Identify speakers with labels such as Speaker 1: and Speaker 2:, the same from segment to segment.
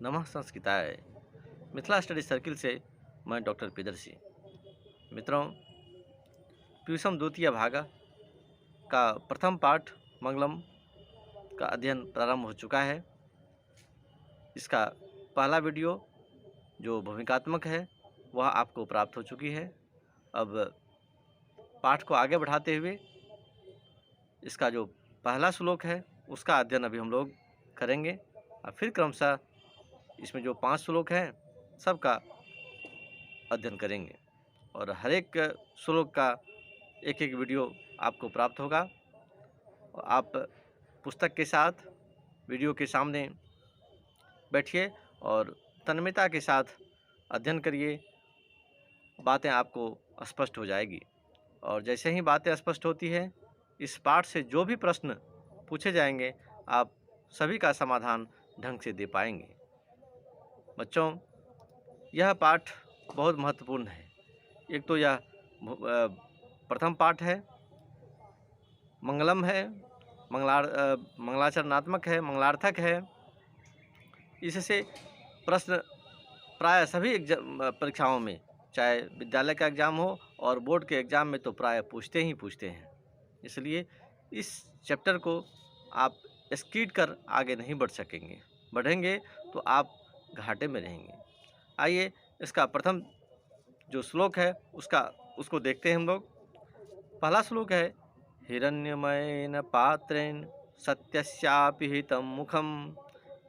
Speaker 1: नमः संस्कृताय। Mithila study circle से मैं डॉक्टर प्रियदर्शी। मित्रों, पीयूषम द्वितीय भागा का प्रथम पाठ मंगलम का अध्ययन प्रारंभ हो चुका है। इसका पहला वीडियो जो भूमिकात्मक है वह आपको प्राप्त हो चुकी है। अब पाठ को आगे बढ़ाते हुए इसका जो पहला श्लोक है उसका अध्ययन अभी हम लोग करेंगे और फिर क्रमशः इसमें जो 5 श्लोक हैं सबका अध्ययन करेंगे और हर एक श्लोक का एक एक वीडियो आपको प्राप्त होगा। आप पुस्तक के साथ वीडियो के सामने बैठिए और तन्मयता के साथ अध्ययन करिए। बातें आपको स्पष्ट हो जाएगी और जैसे ही बातें स्पष्ट होती है इस पाठ से जो भी प्रश्न पूछे जाएंगे आप सभी का समाधान ढंग से दे पाएंगे। बच्चों, यह पाठ बहुत महत्वपूर्ण है। एक तो यह प्रथम पाठ है, मंगलम है, मंगलाचरणात्मक है, मंगलार्थक है। इससे प्रश्न प्राय सभी परीक्षाओं में, चाहे विद्यालय का एग्ज़ाम हो और बोर्ड के एग्ज़ाम में, तो प्राय पूछते ही पूछते हैं। इसलिए इस चैप्टर को आप स्किप कर आगे नहीं बढ़ सकेंगे। बढ़ेंगे तो आप घाटे में रहेंगे। आइए इसका प्रथम जो श्लोक है उसको देखते हैं हम लोग। पहला श्लोक है, हिरण्यमयेन पात्रेण सत्यस्यापि हितं मुखं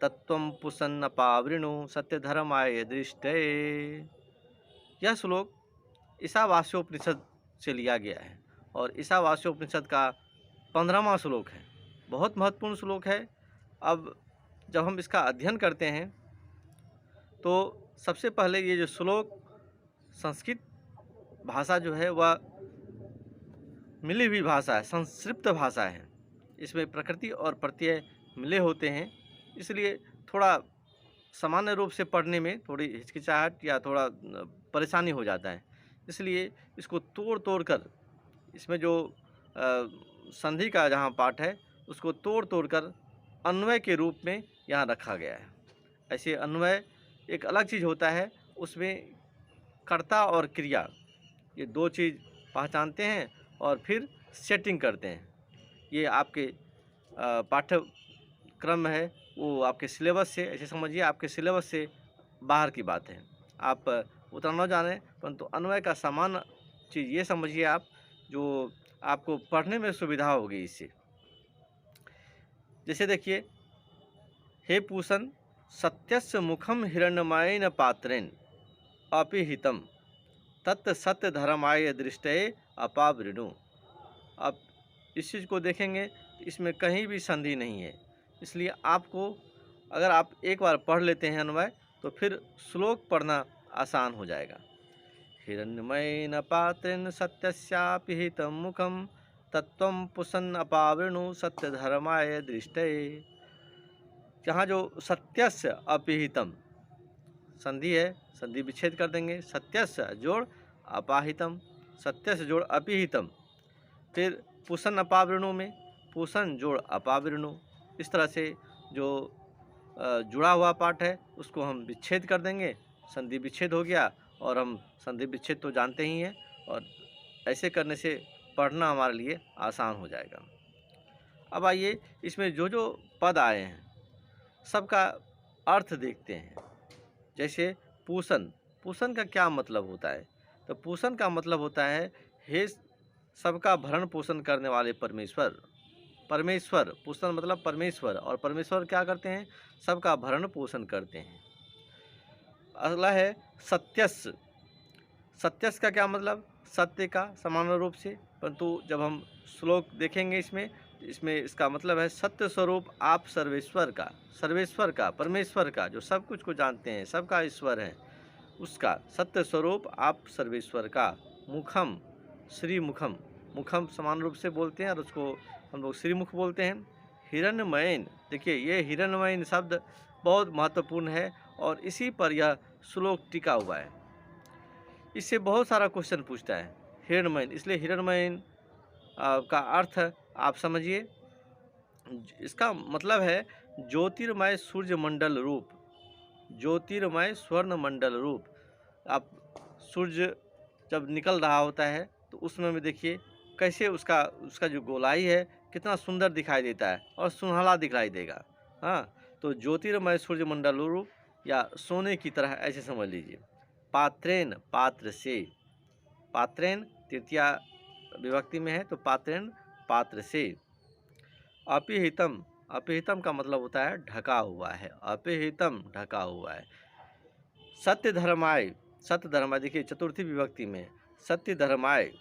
Speaker 1: तत्त्वं पुसन्नपावृणु सत्यधर्माय दृष्टये। यह श्लोक ईशावास्योपनिषद से लिया गया है और ईशावास्योपनिषद का 15वां श्लोक है। बहुत महत्वपूर्ण श्लोक है। अब जब हम इसका अध्ययन करते हैं तो सबसे पहले ये जो श्लोक संस्कृत भाषा जो है वह मिली हुई भाषा है, संक्षिप्त भाषा है। इसमें प्रकृति और प्रत्यय मिले होते हैं, इसलिए थोड़ा सामान्य रूप से पढ़ने में थोड़ी हिचकिचाहट या थोड़ा परेशानी हो जाता है। इसलिए इसको तोड़ कर इसमें जो संधि का जहाँ पाठ है उसको तोड़ कर अन्वय के रूप में यहाँ रखा गया है। ऐसे अन्वय एक अलग चीज़ होता है, उसमें कर्ता और क्रिया ये दो चीज़ पहचानते हैं और फिर सेटिंग करते हैं। ये आपके पाठ्यक्रम है वो आपके सिलेबस से, ऐसे समझिए आपके सिलेबस से बाहर की बात है। आप उतना न जानें परंतु अन्वय का सामान्य चीज़ ये समझिए आप, जो आपको पढ़ने में सुविधा होगी इससे। जैसे देखिए, हे पूषण सत्यस्य मुखम हिरण्यमयेन पात्रेण अपि हितं तत् सत्य धर्माय दृष्टये अपावृणु। अब इस चीज़ को देखेंगे तो इसमें कहीं भी संधि नहीं है, इसलिए आपको अगर आप एक बार पढ़ लेते हैं अन्वय तो फिर श्लोक पढ़ना आसान हो जाएगा। हिरण्यमयेन पात्रेण सत्यस्यापि हितं मुखं तत्त्वं पुसन् अपावृणु सत्यधर्माय दृष्टये। यहाँ जो सत्यस्य अपिहितम संधि है, संधि विच्छेद कर देंगे। सत्यस्य जोड़ अपाहितम, सत्यस्य जोड़ अपिहितम, फिर पुसन अपावृणु में पुसन जोड़ अपावृणु। इस तरह से जो जुड़ा हुआ पाठ है उसको हम विच्छेद कर देंगे। संधि विच्छेद हो गया और हम संधि विच्छेद तो जानते ही हैं और ऐसे करने से पढ़ना हमारे लिए आसान हो जाएगा। अब आइए इसमें जो जो पद आए हैं सबका अर्थ देखते हैं। जैसे पूषण, पूषण का क्या मतलब होता है? तो पूषण का मतलब होता है हे सबका भरण पोषण करने वाले परमेश्वर। परमेश्वर, पूषण मतलब परमेश्वर, और परमेश्वर क्या करते हैं? सबका भरण पोषण करते हैं। अगला है सत्यस्य। सत्यस्य का क्या मतलब? सत्य का सामान्य रूप से, परंतु जब हम श्लोक देखेंगे इसमें इसका मतलब है सत्य स्वरूप आप सर्वेश्वर का, सर्वेश्वर का, परमेश्वर का, जो सब कुछ को जानते हैं, सबका ईश्वर है, उसका सत्य स्वरूप आप सर्वेश्वर का। मुखम, श्री मुखम, मुखम समान रूप से बोलते हैं और उसको हम लोग श्रीमुख बोलते हैं। हिरण्यमयेन, देखिए ये हिरण्यमयेन शब्द बहुत महत्वपूर्ण है और इसी पर यह श्लोक टिका हुआ है। इससे बहुत सारा क्वेश्चन पूछता है हिरण्यमयेन, इसलिए हिरण्यमयेन का अर्थ आप समझिए। इसका मतलब है ज्योतिर्मय सूर्यमंडल रूप, ज्योतिर्मय स्वर्ण मंडल रूप। आप सूर्य जब निकल रहा होता है तो उसमें भी देखिए कैसे उसका उसका जो गोलाई है कितना सुंदर दिखाई देता है और सुनहला दिखाई देगा। हाँ, तो ज्योतिर्मय सूर्य मंडल रूप या सोने की तरह ऐसे समझ लीजिए। पात्रेन पात्र से, पात्रेन तृतीया विभक्ति में है तो पात्रेन पात्र से। अपिहितम, अपिहितम का मतलब होता है ढका हुआ है, अपिहितम ढका हुआ है। सत्य धर्माय, सत्य धर्माय देखिए चतुर्थी विभक्ति में सत्य धर्माय,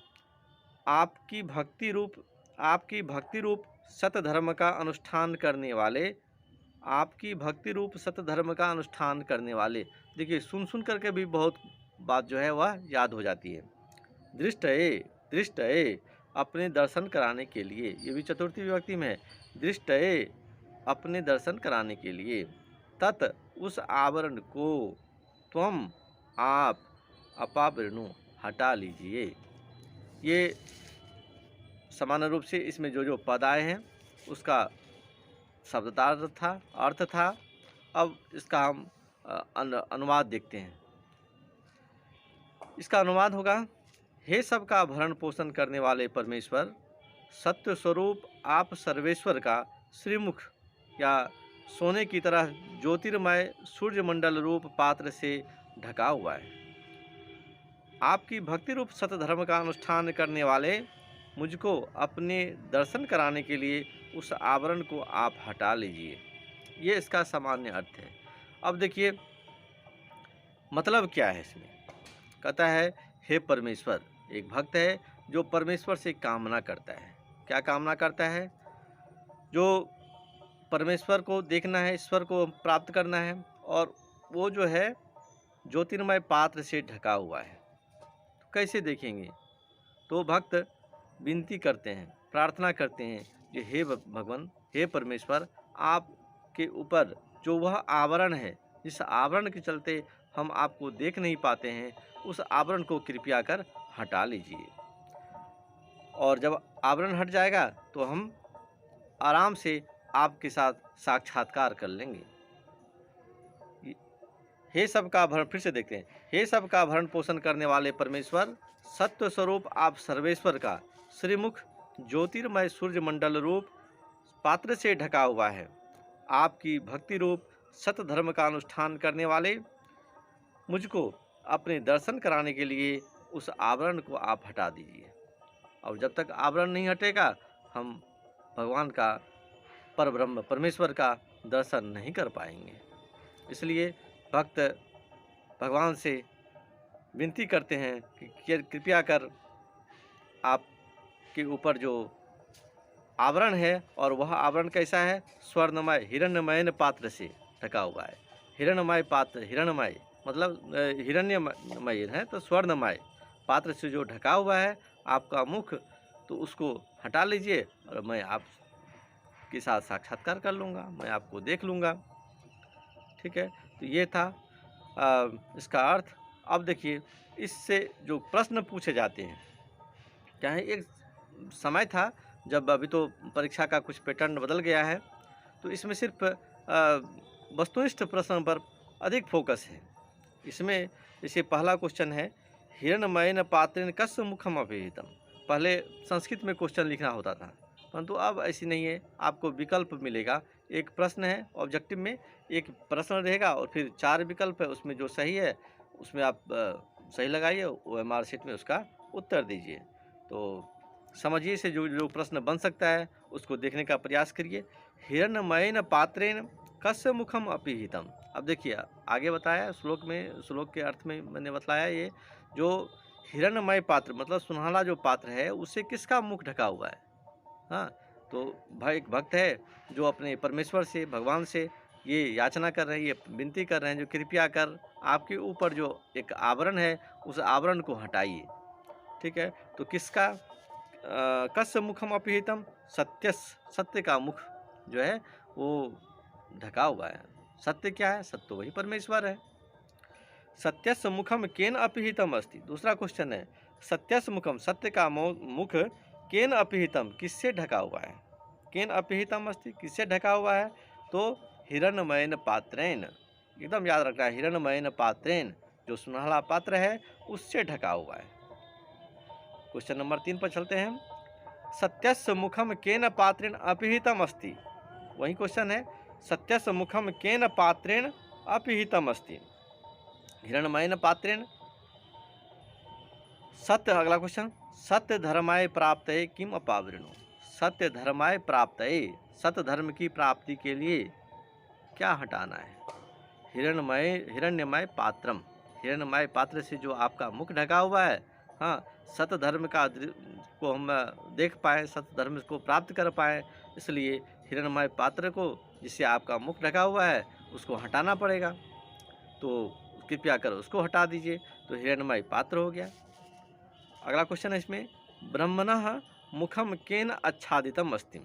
Speaker 1: आपकी भक्ति रूप, आपकी भक्ति रूप सत्य धर्म का अनुष्ठान करने वाले, आपकी भक्ति रूप सत्य धर्म का अनुष्ठान करने वाले। देखिए सुन सुन करके भी बहुत बात जो है वह याद हो जाती है। दृष्टये, दृष्टये अपने दर्शन कराने के लिए, ये भी चतुर्थी विभक्ति में है। दृष्टये अपने दर्शन कराने के लिए। तत् उस आवरण को, त्वम आप, अपावृणु हटा लीजिए। ये सामान्य रूप से इसमें जो जो पद आए हैं उसका शब्दार्थ था, अर्थ था। अब इसका हम अनुवाद देखते हैं। इसका अनुवाद होगा, हे सबका भरण पोषण करने वाले परमेश्वर, सत्य स्वरूप आप सर्वेश्वर का श्रीमुख या सोने की तरह ज्योतिर्मय सूर्यमंडल रूप पात्र से ढका हुआ है। आपकी भक्ति रूप सत्य धर्म का अनुष्ठान करने वाले मुझको अपने दर्शन कराने के लिए उस आवरण को आप हटा लीजिए। ये इसका सामान्य अर्थ है। अब देखिए मतलब क्या है इसमें। कहता है, हे परमेश्वर, एक भक्त है जो परमेश्वर से कामना करता है। क्या कामना करता है? जो परमेश्वर को देखना है, ईश्वर को प्राप्त करना है, और वो जो है ज्योतिर्मय पात्र से ढका हुआ है। तो कैसे देखेंगे? तो भक्त विनती करते हैं, प्रार्थना करते हैं कि हे भगवान, हे परमेश्वर, आपके ऊपर जो वह आवरण है, जिस आवरण के चलते हम आपको देख नहीं पाते हैं, उस आवरण को कृपया कर हटा लीजिए। और जब आवरण हट जाएगा तो हम आराम से आपके साथ साक्षात्कार कर लेंगे। हे सबका भरण, फिर से देखते हैं, हे सबका भरण पोषण करने वाले परमेश्वर, सत्य स्वरूप आप सर्वेश्वर का श्रीमुख ज्योतिर्मय सूर्य मंडल रूप पात्र से ढका हुआ है। आपकी भक्ति रूप सत्य धर्म का अनुष्ठान करने वाले मुझको अपने दर्शन कराने के लिए उस आवरण को आप हटा दीजिए। और जब तक आवरण नहीं हटेगा हम भगवान का, परब्रह्म परमेश्वर का दर्शन नहीं कर पाएंगे। इसलिए भक्त भगवान से विनती करते हैं कि कृपया कर आपके ऊपर जो आवरण है, और वह आवरण कैसा है? स्वर्णमय हिरण्यमय पात्र से ढका हुआ है। हिरण्यमय पात्र, हिरण्यमय मतलब हिरण्यमय है, तो स्वर्णमय पात्र से जो ढका हुआ है आपका मुख, तो उसको हटा लीजिए और मैं आपके साथ साक्षात्कार कर लूँगा, मैं आपको देख लूँगा। ठीक है, तो ये था इसका अर्थ। अब देखिए इससे जो प्रश्न पूछे जाते हैं, क्या है, एक समय था जब, अभी तो परीक्षा का कुछ पैटर्न बदल गया है, तो इसमें सिर्फ वस्तुनिष्ठ प्रश्न पर अधिक फोकस है। इसमें जैसे पहला क्वेश्चन है, हिरण्मयेन पात्रेण कस्य मुखम अभिहितम। पहले संस्कृत में क्वेश्चन लिखना होता था, परंतु अब ऐसी नहीं है, आपको विकल्प मिलेगा। एक प्रश्न है ऑब्जेक्टिव में, एक प्रश्न रहेगा और फिर 4 विकल्प है, उसमें जो सही है उसमें आप सही लगाइए, OMR शीट में उसका उत्तर दीजिए। तो समझिए से जो जो प्रश्न बन सकता है उसको देखने का प्रयास करिए। हिरण्मयेन पात्रेण कस्य मुखम अपिहितम। अब देखिए आगे बताया श्लोक में, श्लोक के अर्थ में मैंने बतलाया, ये जो हिरण्मय पात्र मतलब सुनहला जो पात्र है उससे किसका मुख ढका हुआ है। हाँ, तो भाई एक भक्त है जो अपने परमेश्वर से, भगवान से ये याचना कर रहे हैं, ये विनती कर रहे हैं, जो कृपया कर आपके ऊपर जो एक आवरण है उस आवरण को हटाइए। ठीक है, तो किसका कस्य मुखम अपिहितम, सत्य का मुख जो है वो ढका हुआ है। सत्य क्या है? सत्य वही परमेश्वर है। सत्यस्य मुखम केन अपिहितम अस्ति। दूसरा क्वेश्चन है, सत्यस्य मुखम, सत्य का मुख केन अपिहितम, किससे ढका हुआ है? केन अपिहितम अस्ति, किससे ढका हुआ है? तो हिरण्मयेन पात्रेण, एकदम याद रखना है, हिरण्मयेन पात्रेण, जो सुनहला पात्र है उससे ढका हुआ है। क्वेश्चन नंबर 3 पर चलते हैं। सत्यस्य मुखम केन पात्रेण अपिहितम अस्ति। वही क्वेश्चन है, सत्यस्य मुखम केन पात्रेण अपिहितम अस्ति। हिरण्मयेन पात्रेण सत्य, अगला क्वेश्चन, सत्य धर्माय प्राप्तये किम अपावृणु। सत्य धर्माय प्राप्तये, सत्य धर्म की प्राप्ति के लिए क्या हटाना है। हिरण्यमय पात्रम, हिरण्यमय पात्र से जो आपका मुख ढका हुआ है, हाँ, सत्य धर्म को हम देख पाएँ, सत्य धर्म को प्राप्त कर पाएँ, इसलिए हिरण्यमय पात्र को, जिससे आपका मुख ढका हुआ है, उसको हटाना पड़ेगा। तो कृपया कर उसको हटा दीजिए, तो हिरण्यमय पात्र हो गया। अगला क्वेश्चन है इसमें, ब्रह्मणः मुखम केन आच्छादितम अस्ति।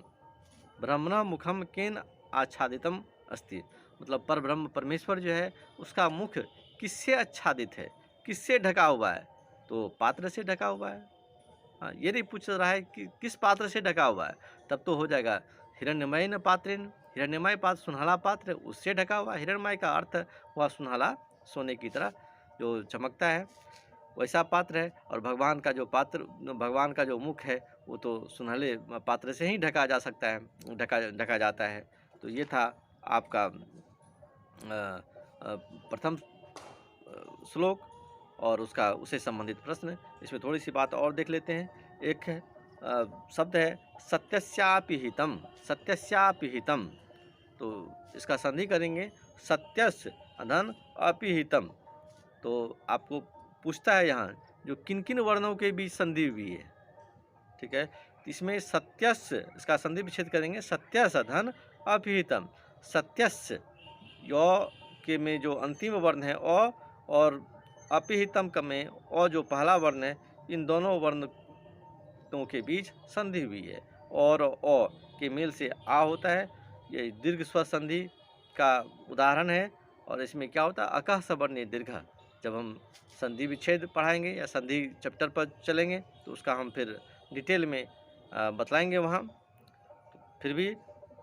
Speaker 1: ब्रह्मणः मुखम केन आच्छादितम अस्ति, मतलब पर ब्रह्म परमेश्वर जो है उसका मुख किससे आच्छादित है, किससे ढका हुआ है, तो पात्र से ढका हुआ है। हाँ, ये नहीं पूछ रहा है कि किस पात्र से ढका हुआ है, तब तो हो जाएगा हिरण्यमयेन पात्रेण, हिरण्यमय पात्र सुनहला पात्र उससे ढका हुआ। हिरण्यमय का अर्थ हुआ सुनहला, सोने की तरह जो चमकता है, वैसा पात्र है। और भगवान का जो पात्र, भगवान का जो मुख है वो तो सुनहले पात्र से ही ढका जा सकता है, ढका जाता है। तो ये था आपका प्रथम श्लोक और उसका उससे संबंधित प्रश्न। इसमें थोड़ी सी बात और देख लेते हैं। एक शब्द है सत्यस्यापि हितम, सत्यस्यापि हितम, तो इसका संधि करेंगे सत्यस्य धन अपिहितम। तो आपको पूछता है यहाँ जो किन किन वर्णों के बीच संधि हुई है, ठीक है। इसमें सत्यस्य, इसका संधि विच्छेद करेंगे, सत्यस्य धन अपिहितम। सत्यस्य यो के में जो अंतिम वर्ण है अ, और अपिहितम का में अ जो पहला वर्ण है, इन दोनों वर्णों के बीच संधि हुई है और अ के मेल से आ होता है। ये दीर्घ स्वर संधि का उदाहरण है। और इसमें क्या होता है, अकह सवर्णी दीर्घ। जब हम संधि विच्छेद पढ़ाएंगे या संधि चैप्टर पर चलेंगे तो उसका हम फिर डिटेल में बतलाएंगे वहाँ। फिर भी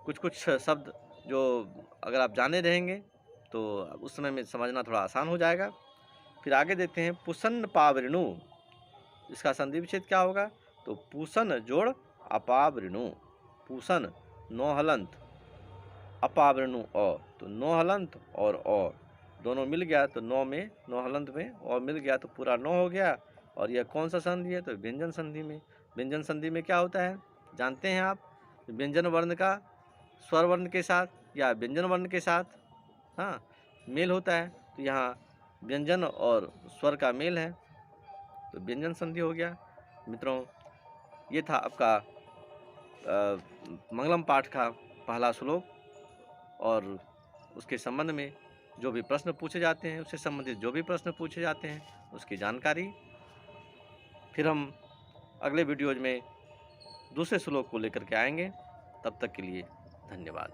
Speaker 1: कुछ कुछ शब्द जो अगर आप जाने रहेंगे तो उस समय में समझना थोड़ा आसान हो जाएगा। फिर आगे देखते हैं पुसन पावृणु, इसका संधि विच्छेद क्या होगा, तो पूसन जोड़ अपावृणु। पूसन नौ हलंत, अपावृणु अ, तो नौ हलंत और अ दोनों मिल गया तो नौ में, नौ हलंत में और मिल गया तो पूरा नौ हो गया। और यह कौन सा संधि है, तो व्यंजन संधि में। व्यंजन संधि में क्या होता है जानते हैं आप, व्यंजन वर्ण का स्वर वर्ण के साथ या व्यंजन वर्ण के साथ, हाँ, मेल होता है। तो यहाँ व्यंजन और स्वर का मेल है तो व्यंजन संधि हो गया। मित्रों, ये था आपका मंगलम पाठ का पहला श्लोक और उसके संबंध में जो भी प्रश्न पूछे जाते हैं, उससे संबंधित जो भी प्रश्न पूछे जाते हैं उसकी जानकारी। फिर हम अगले वीडियोज में दूसरे श्लोक को लेकर के आएंगे। तब तक के लिए धन्यवाद।